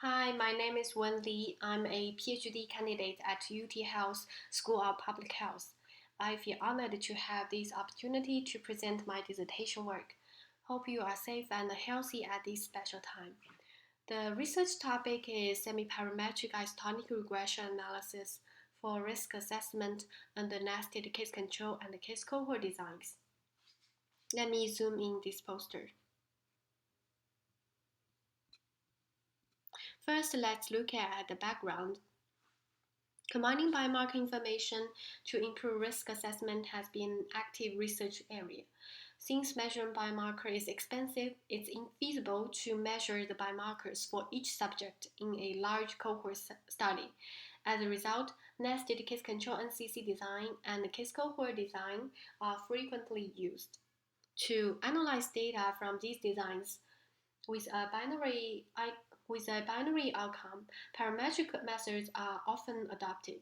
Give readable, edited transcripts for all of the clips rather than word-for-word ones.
Hi, my name is Wen Li. I'm a PhD candidate at UTHealth School of Public Health. I feel honored to have this opportunity to present my dissertation work. Hope you are safe and healthy at this special time. The research topic is semi-parametric isotonic regression analysis for risk assessment under nested case control and case cohort designs. Let me zoom in this poster. First, let's look at the background. Combining biomarker information to improve risk assessment has been an active research area. Since measuring biomarker is expensive, it's infeasible to measure the biomarkers for each subject in a large cohort study. As a result, nested case control NCC design and case cohort design are frequently used. To analyze data from these designs, with a binary outcome, parametric methods are often adopted.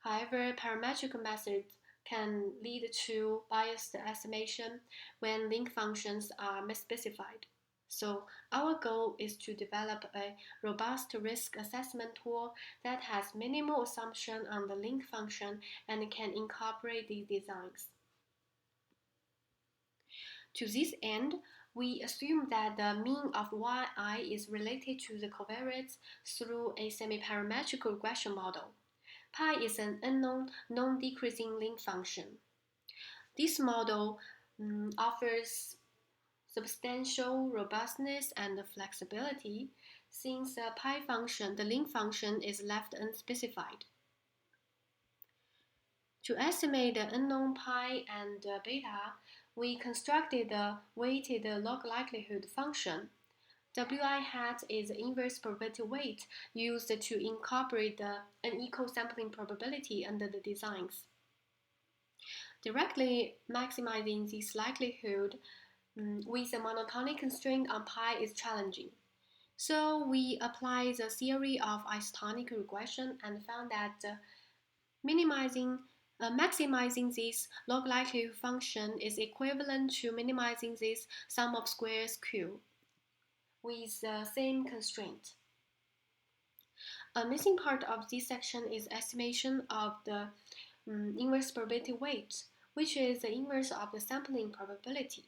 However, parametric methods can lead to biased estimation when link functions are misspecified. So, our goal is to develop a robust risk assessment tool that has minimal assumption on the link function and can incorporate these designs. To this end, we assume that the mean of yi is related to the covariates through a semi-parametric regression model. Pi is an unknown non-decreasing link function. This model offers substantial robustness and flexibility since the link function is left unspecified. To estimate the unknown pi and beta, we constructed the weighted log likelihood function. Wi hat is the inverse probability weight used to incorporate the unequal sampling probability under the designs. Directly maximizing this likelihood with a monotonic constraint on pi is challenging. So we applied the theory of isotonic regression and found that maximizing this log likelihood function is equivalent to minimizing this sum of squares Q with the same constraint. A missing part of this section is estimation of the inverse probability weight, which is the inverse of the sampling probability.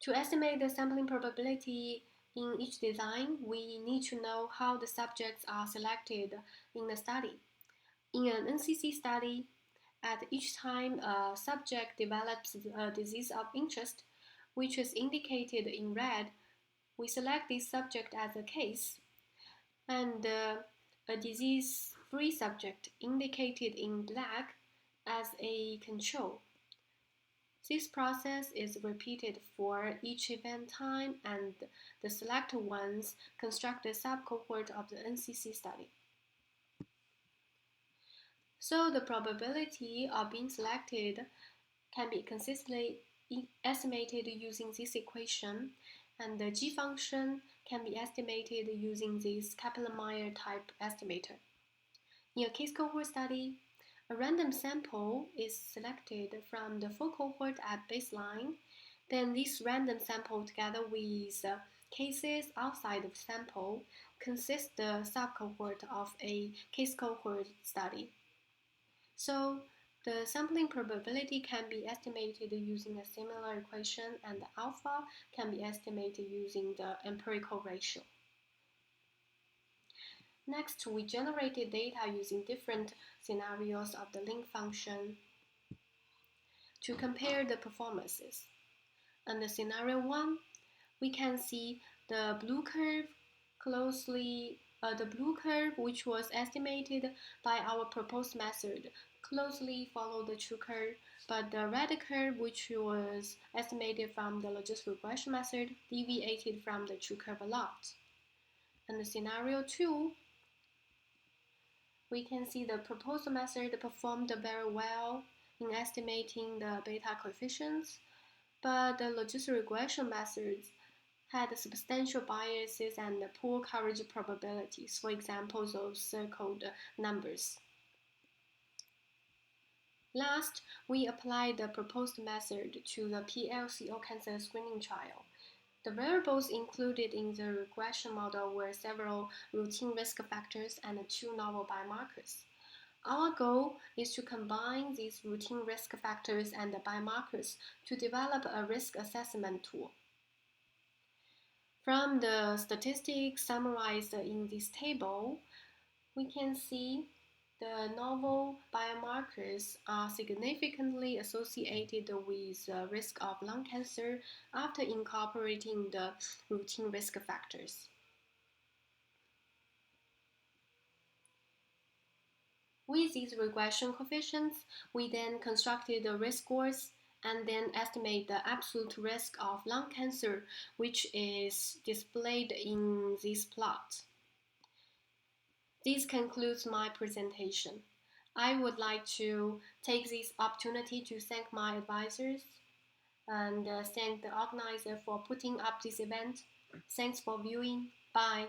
To estimate the sampling probability in each design, we need to know how the subjects are selected in the study. In an NCC study, at each time a subject develops a disease of interest, which is indicated in red, we select this subject as a case, and a disease-free subject indicated in black as a control. This process is repeated for each event time, and the selected ones construct a subcohort of the NCC study. So the probability of being selected can be consistently estimated using this equation, and the G function can be estimated using this Kaplan-Meier type estimator. In a case cohort study, a random sample is selected from the full cohort at baseline. Then this random sample together with cases outside of sample consists the subcohort of a case cohort study. So the sampling probability can be estimated using a similar equation, and the alpha can be estimated using the empirical ratio. Next, we generated data using different scenarios of the link function to compare the performances. Under scenario 1, we can see the blue curve which was estimated by our proposed method closely followed the true curve, but the red curve, which was estimated from the logistic regression method, deviated from the true curve a lot. And scenario 2, we can see the proposed method performed very well in estimating the beta coefficients, but the logistic regression methods had substantial biases and poor coverage probabilities, for example, those circled numbers. Last, we applied the proposed method to the PLCO cancer screening trial. The variables included in the regression model were several routine risk factors and two novel biomarkers. Our goal is to combine these routine risk factors and the biomarkers to develop a risk assessment tool. From the statistics summarized in this table, we can see the novel biomarkers are significantly associated with the risk of lung cancer after incorporating the routine risk factors. With these regression coefficients, we then constructed the risk scores and then estimate the absolute risk of lung cancer, which is displayed in this plot. This concludes my presentation. I would like to take this opportunity to thank my advisors and thank the organizer for putting up this event. Thanks for viewing. Bye.